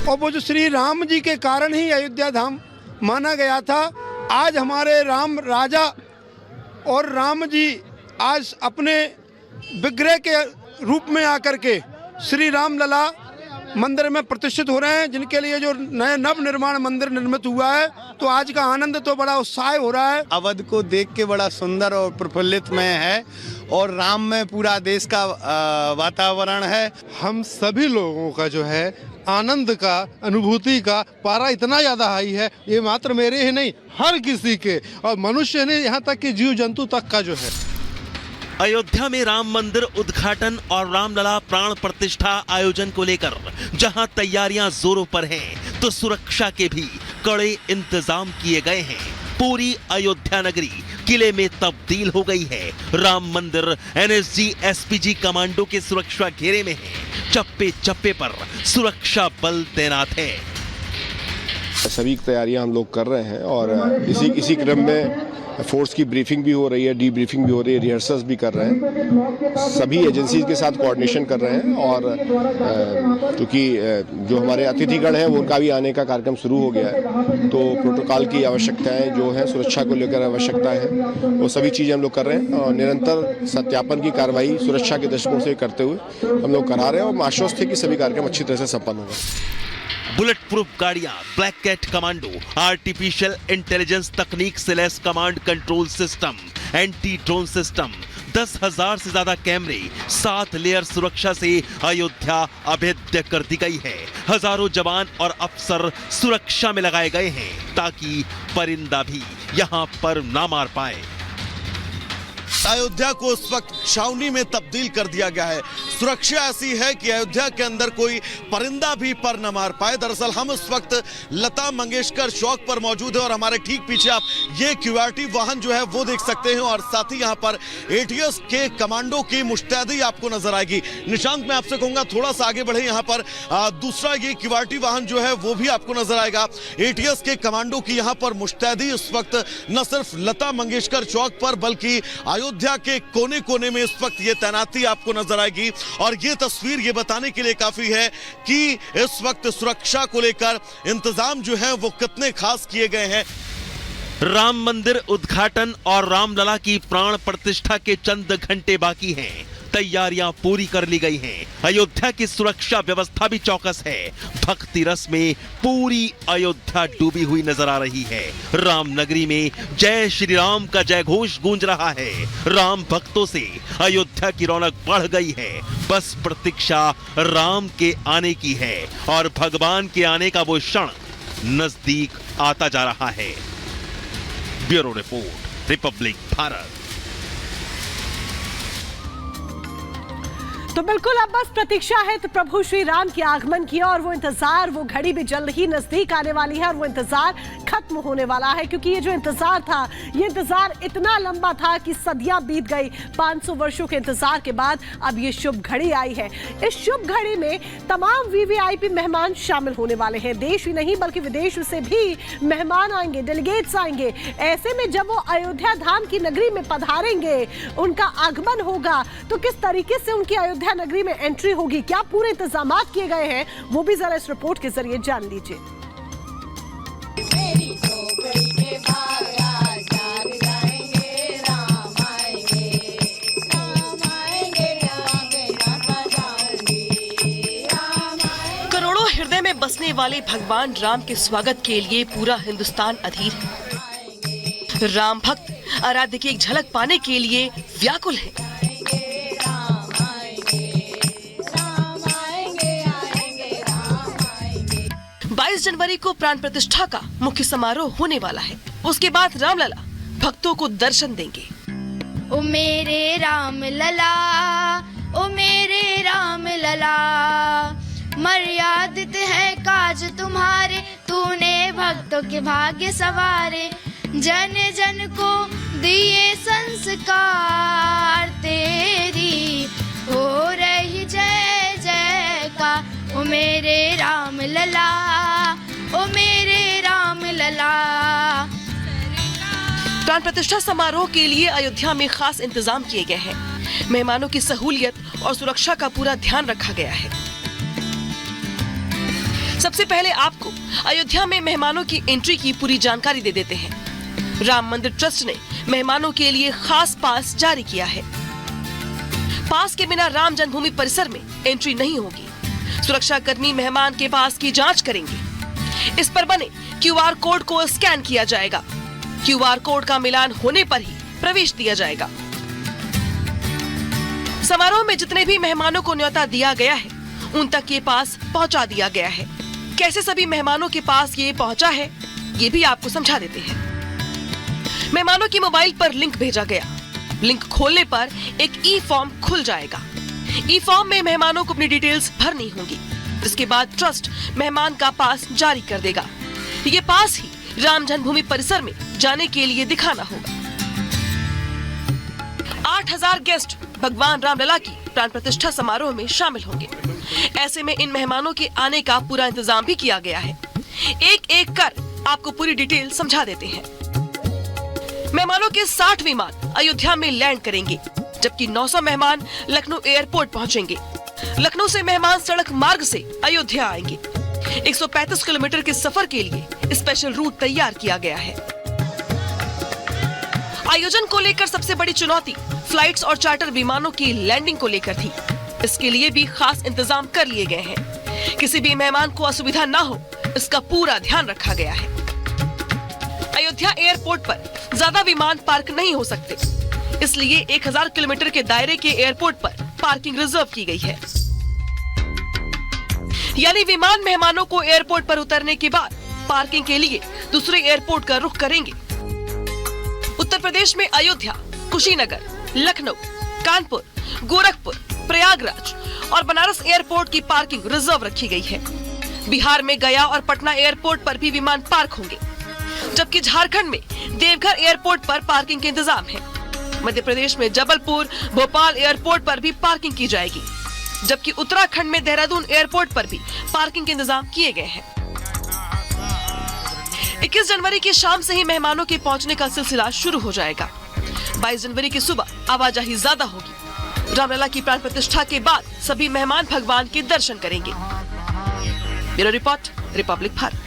और वो जो श्री राम जी के कारण ही अयोध्या धाम माना गया था। आज हमारे राम राजा और राम जी आज अपने विग्रह के रूप में आकर के श्री राम लला मंदिर में प्रतिष्ठित हो रहे हैं, जिनके लिए जो नए नव निर्माण मंदिर निर्मित हुआ है, तो आज का आनंद तो बड़ा उत्साह हो रहा है। अवध को देख के बड़ा सुंदर और प्रफुल्लित में है और राम में पूरा देश का वातावरण है। हम सभी लोगों का जो है आनंद का, अनुभूति का पारा इतना ज़्यादा हाई है, ये मात्र मेरे ही नहीं हर किसी के, और मनुष्य नहीं यहाँ तक कि जीव जंतु तक का जो है। अयोध्या में राम मंदिर उद्घाटन और रामलला प्राण प्रतिष्ठा आयोजन को लेकर जहां तैयारियां जोरों पर हैं, तो सुरक्षा के भी कड़े इंतजाम किए गए हैं। पूरी अयोध्या नगरी किले में तब्दील हो गई है। राम मंदिर एनएसजी एसपीजी कमांडो के सुरक्षा घेरे में है। चप्पे चप्पे पर सुरक्षा बल तैनात है। सभी तैयारियां हम लोग कर रहे हैं और इसी क्रम में फोर्स की ब्रीफिंग भी हो रही है, डी ब्रीफिंग भी हो रही है, रिहर्सल्स भी कर रहे हैं। सभी एजेंसीज के साथ कोऑर्डिनेशन कर रहे हैं और क्योंकि जो हमारे अतिथिगण हैं उनका भी आने का कार्यक्रम शुरू हो गया है, तो प्रोटोकॉल की आवश्यकताएं जो है, सुरक्षा को लेकर आवश्यकताएं हैं, वो सभी चीज़ें हम लोग कर रहे हैं और निरंतर सत्यापन की कार्रवाई सुरक्षा के दृष्टिकोण से करते हुए हम लोग करा रहे हैं और आश्वस्त है कि सभी कार्यक्रम अच्छी तरह से संपन्न होगा। बुलेट प्रूफ गाड़ियां, black cat commando, artificial intelligence तकनीक से लैस command control system, anti drone system, 10,000 से ज्यादा कैमरे, 7 लेयर सुरक्षा से अयोध्या अभेद्य कर दी गई है। हजारों जवान और अफसर सुरक्षा में लगाए गए हैं ताकि परिंदा भी यहां पर ना मार पाए। अयोध्या को इस वक्त छावनी में तब्दील कर दिया गया है। सुरक्षा ऐसी है कि अयोध्या के अंदर कोई परिंदा भी पर न मार पाए। दरअसल हम इस वक्त लता मंगेशकर चौक पर मौजूद है और हमारे ठीक पीछे आप ये क्यूआरटी वाहन जो है वो देख सकते हैं और साथ ही यहाँ पर एटीएस के कमांडो की मुस्तैदी आपको नजर आएगी। निशांत, मैं आपसे कहूंगा थोड़ा सा आगे बढ़े, यहाँ पर दूसरा ये क्यूआरटी वाहन जो है वो भी आपको नजर आएगा। एटीएस के कमांडो की यहाँ पर मुस्तैदी इस वक्त न सिर्फ लता मंगेशकर चौक पर बल्कि अयोध्या के कोने कोने में इस वक्त ये तैनाती आपको नजर आएगी और ये तस्वीर ये बताने के लिए काफी है कि इस वक्त सुरक्षा को लेकर इंतजाम जो है वो कितने खास किए गए हैं। राम मंदिर उद्घाटन और रामलला की प्राण प्रतिष्ठा के चंद घंटे बाकी हैं। तैयारियां पूरी कर ली गई हैं। अयोध्या की सुरक्षा व्यवस्था भी चौकस है। भक्ति रस में पूरी अयोध्या डूबी हुई नजर आ रही है। राम नगरी में जय श्री राम का जय घोष गूंज रहा है। राम भक्तों से अयोध्या की रौनक बढ़ गई है। बस प्रतीक्षा राम के आने की है और भगवान के आने का वो क्षण नजदीक आता जा रहा है। Bureau report, Republic Bharat. तो बिल्कुल अब बस प्रतीक्षा है तो प्रभु श्री राम के आगमन की और वो इंतजार, वो घड़ी भी जल्द ही नजदीक आने वाली है और वो इंतजार खत्म होने वाला है, क्योंकि ये जो इंतजार था, ये इंतजार इतना लंबा था कि सदियां बीत गई। 500 वर्षों के इंतजार के बाद अब ये शुभ घड़ी आई है। इस शुभ घड़ी में तमाम वीवीआईपी मेहमान शामिल होने वाले हैं। देश ही नहीं बल्कि विदेश से भी मेहमान आएंगे, डेलीगेट्स आएंगे। ऐसे में जब वो अयोध्या धाम की नगरी में पधारेंगे, उनका आगमन होगा, तो किस तरीके से उनकी अयोध्या नगरी में एंट्री होगी, क्या पूरे इंतजामात किए गए हैं, वो भी जरा इस रिपोर्ट के जरिए जान लीजिए। करोड़ों हृदय में बसने वाले भगवान राम के स्वागत के लिए पूरा हिंदुस्तान अधीर है। राम भक्त आराध्य की एक झलक पाने के लिए व्याकुल है। 22 जनवरी को प्राण प्रतिष्ठा का मुख्य समारोह होने वाला है। उसके बाद रामलला भक्तों को दर्शन देंगे। ओ मेरे राम लला, ओ मेरे राम लला, मर्यादित है काज तुम्हारे, तूने भक्तों के भाग्य सवारे। जन जन को दिए संस्कार, तेरी हो रही जय जय का। ओ मेरे राम लला, ओ मेरे राम लला। प्राण प्रतिष्ठा समारोह के लिए अयोध्या में खास इंतजाम किए गए हैं। मेहमानों की सहूलियत और सुरक्षा का पूरा ध्यान रखा गया है। सबसे पहले आपको अयोध्या में मेहमानों की एंट्री की पूरी जानकारी दे देते हैं। राम मंदिर ट्रस्ट ने मेहमानों के लिए खास पास जारी किया है। पास के बिना राम जन्मभूमि परिसर में एंट्री नहीं होगी। सुरक्षा कर्मी मेहमान के पास की जांच करेंगे। इस पर बने क्यूआर कोड को स्कैन किया जाएगा। क्यूआर कोड का मिलान होने पर ही प्रवेश दिया जाएगा। समारोह में जितने भी मेहमानों को न्योता दिया गया है, उन तक ये पास पहुंचा दिया गया है। कैसे सभी मेहमानों के पास ये पहुंचा है, ये भी आपको समझा देते हैं। मेहमानों की मोबाइल पर लिंक भेजा गया। लिंक खोलने पर एक ई फॉर्म खुल जाएगा। ई फॉर्म में मेहमानों को अपनी डिटेल्स भरनी होंगी, जिसके बाद ट्रस्ट मेहमान का पास जारी कर देगा। ये पास ही राम जन्मभूमि परिसर में जाने के लिए दिखाना होगा। 8000 गेस्ट भगवान रामलला की प्राण प्रतिष्ठा समारोह में शामिल होंगे। ऐसे में इन मेहमानों के आने का पूरा इंतजाम भी किया गया है। एक एक कर आपको पूरी डिटेल समझा देते हैं। मेहमानों के 60 विमान अयोध्या में लैंड करेंगे, जबकि 900 मेहमान लखनऊ एयरपोर्ट पहुंचेंगे। लखनऊ से मेहमान सड़क मार्ग से अयोध्या आएंगे। 135 किलोमीटर के सफर के लिए स्पेशल रूट तैयार किया गया है। आयोजन को लेकर सबसे बड़ी चुनौती फ्लाइट्स और चार्टर विमानों की लैंडिंग को लेकर थी। इसके लिए भी खास इंतजाम कर लिए गए हैं। किसी भी मेहमान को असुविधा न हो, इसका पूरा ध्यान रखा गया है। अयोध्या एयरपोर्ट पर ज्यादा विमान पार्क नहीं हो सकते, इसलिए 1000 किलोमीटर के दायरे के एयरपोर्ट पर पार्किंग रिजर्व की गई है। यानी विमान मेहमानों को एयरपोर्ट पर उतरने के बाद पार्किंग के लिए दूसरे एयरपोर्ट का रुख करेंगे। उत्तर प्रदेश में अयोध्या, कुशीनगर, लखनऊ, कानपुर, गोरखपुर, प्रयागराज और बनारस एयरपोर्ट की पार्किंग रिजर्व रखी गई है। बिहार में गया और पटना एयरपोर्ट पर भी विमान पार्क होंगे, जबकि झारखंड में देवघर एयरपोर्ट पर पार्किंग के इंतजाम है। मध्य प्रदेश में जबलपुर, भोपाल एयरपोर्ट पर भी पार्किंग की जाएगी, जबकि उत्तराखंड में देहरादून एयरपोर्ट पर भी पार्किंग के इंतजाम किए गए हैं। 21 जनवरी की शाम से ही मेहमानों के पहुंचने का सिलसिला शुरू हो जाएगा। 22 जनवरी की सुबह आवाजाही ज्यादा होगी। रामलला की प्राण प्रतिष्ठा के बाद सभी मेहमान भगवान के दर्शन करेंगे। Bureau report, Republic Bharat.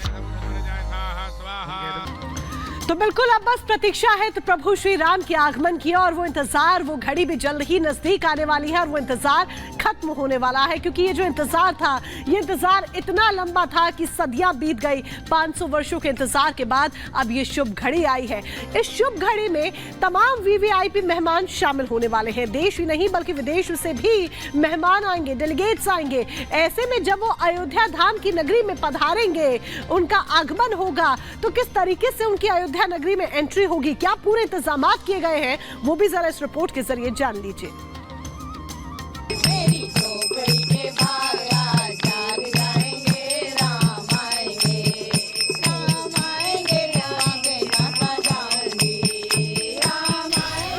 तो बिल्कुल अब बस प्रतीक्षा है तो प्रभु श्री राम के आगमन की, और वो इंतजार, वो घड़ी भी जल्द ही नजदीक आने वाली है और वो इंतजार खत्म होने वाला है। क्योंकि ये जो इंतजार था, ये इंतजार इतना लंबा था कि सदियां बीत गई। 500 वर्षों के इंतजार के बाद अब ये शुभ घड़ी आई है। इस शुभ घड़ी में तमाम वीवीआईपी मेहमान शामिल होने वाले हैं। देश ही नहीं बल्कि विदेश से भी मेहमान आएंगे, डेलीगेट्स आएंगे। ऐसे में जब वो अयोध्या धाम की नगरी में पधारेंगे, उनका आगमन होगा, तो किस तरीके से उनकी अयोध्या नगरी में एंट्री होगी, क्या पूरे इंतजामात किए गए हैं, वो भी जरा इस रिपोर्ट के जरिए जान लीजिए।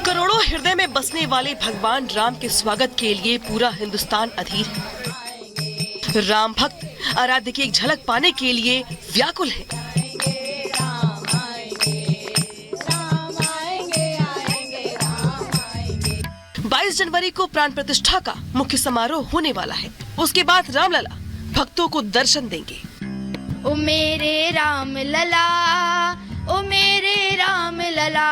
करोड़ों हृदय में बसने वाले भगवान राम के स्वागत के लिए पूरा हिंदुस्तान अधीर है। राम भक्त आराध्य की एक झलक पाने के लिए व्याकुल है। 22 जनवरी को प्राण प्रतिष्ठा का मुख्य समारोह होने वाला है। उसके बाद रामलला भक्तों को दर्शन देंगे। ओ मेरे राम लला, ओ मेरे राम लला,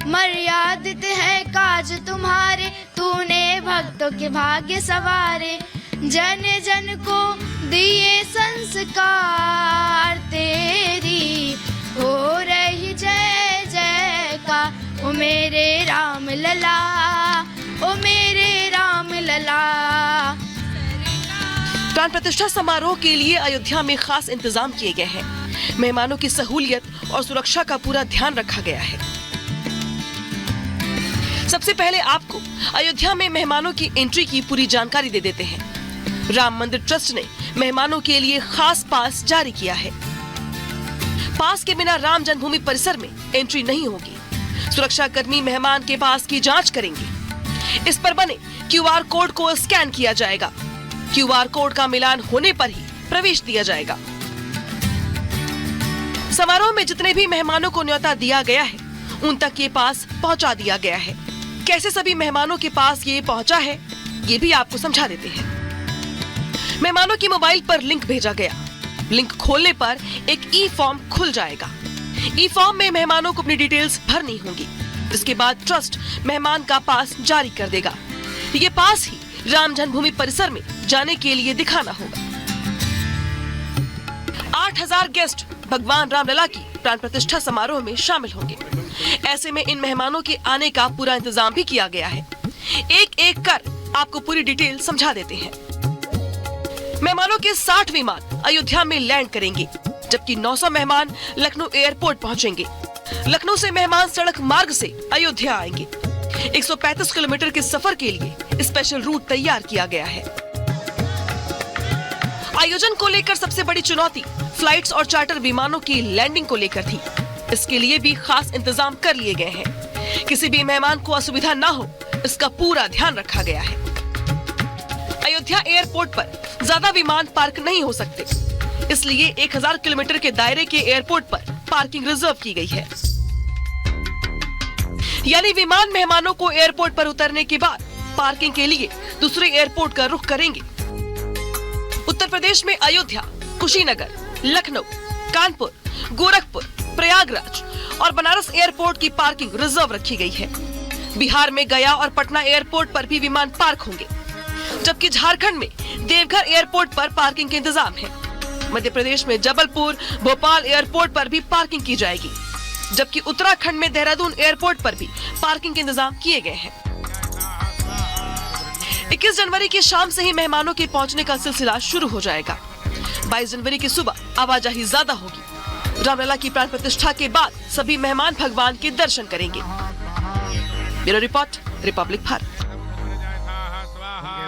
मर्यादित है काज तुम्हारे, तूने भक्तों के भाग्य सवारे। जन जन को दिए संस्कार, तेरी हो रही जय जय का। ओ मेरे राम लला, ओ मेरे राम लला। प्राण प्रतिष्ठा समारोह के लिए अयोध्या में खास इंतजाम किए गए हैं। मेहमानों की सहूलियत और सुरक्षा का पूरा ध्यान रखा गया है। सबसे पहले आपको अयोध्या में मेहमानों की एंट्री की पूरी जानकारी दे देते हैं। राम मंदिर ट्रस्ट ने मेहमानों के लिए खास पास जारी किया है। पास के बिना राम जन्मभूमि परिसर में एंट्री नहीं होगी। सुरक्षा कर्मी मेहमान के पास की जांच करेंगे। इस पर बने क्यूआर कोड को स्कैन किया जाएगा। क्यूआर कोड का मिलान होने पर ही प्रवेश दिया जाएगा। समारोह में जितने भी मेहमानों को न्योता दिया गया है, उन तक ये पास पहुंचा दिया गया है। कैसे सभी मेहमानों के पास ये पहुंचा है, ये भी आपको समझा देते हैं। मेहमानों के मोबाइल पर लिंक भेजा गया। लिंक खोलने पर एक ई फॉर्म खुल जाएगा। ई फॉर्म में मेहमानों को अपनी डिटेल्स भरनी होंगी, जिसके बाद ट्रस्ट मेहमान का पास जारी कर देगा। ये पास ही राम जन्मभूमि परिसर में जाने के लिए दिखाना होगा। 8000 गेस्ट भगवान रामलला की प्राण प्रतिष्ठा समारोह में शामिल होंगे। ऐसे में इन मेहमानों के आने का पूरा इंतजाम भी किया गया है। एक एक कर आपको पूरी डिटेल समझा देते हैं। मेहमानों के 60 विमान अयोध्या में लैंड करेंगे, जबकि 900 मेहमान लखनऊ एयरपोर्ट पहुंचेंगे। लखनऊ से मेहमान सड़क मार्ग से अयोध्या आएंगे। 135 किलोमीटर के सफर के लिए स्पेशल रूट तैयार किया गया है। आयोजन को लेकर सबसे बड़ी चुनौती फ्लाइट्स और चार्टर विमानों की लैंडिंग को लेकर थी। इसके लिए भी खास इंतजाम कर लिए गए हैं। किसी भी मेहमान को असुविधा न हो, इसका पूरा ध्यान रखा गया है। अयोध्या एयरपोर्ट पर ज्यादा विमान पार्क नहीं हो सकते, इसलिए 1000 किलोमीटर के दायरे के एयरपोर्ट पर पार्किंग रिजर्व की गई है। यानी विमान मेहमानों को एयरपोर्ट पर उतरने के बाद पार्किंग के लिए दूसरे एयरपोर्ट का रुख करेंगे। उत्तर प्रदेश में अयोध्या, कुशीनगर, लखनऊ, कानपुर, गोरखपुर, प्रयागराज और बनारस एयरपोर्ट की पार्किंग रिजर्व रखी गई है। बिहार में गया और पटना एयरपोर्ट पर भी विमान पार्क होंगे, जबकि झारखंड में देवघर एयरपोर्ट पर पार्किंग के इंतजाम है। मध्य प्रदेश में जबलपुर, भोपाल एयरपोर्ट पर भी पार्किंग की जाएगी, जबकि उत्तराखंड में देहरादून एयरपोर्ट पर भी पार्किंग के इंतजाम किए गए हैं। 21 जनवरी की शाम से ही मेहमानों के पहुंचने का सिलसिला शुरू हो जाएगा। 22 जनवरी की सुबह आवाजाही ज्यादा होगी। रामलला की प्राण प्रतिष्ठा के बाद सभी मेहमान भगवान के दर्शन करेंगे। Bureau report, Republic Bharat.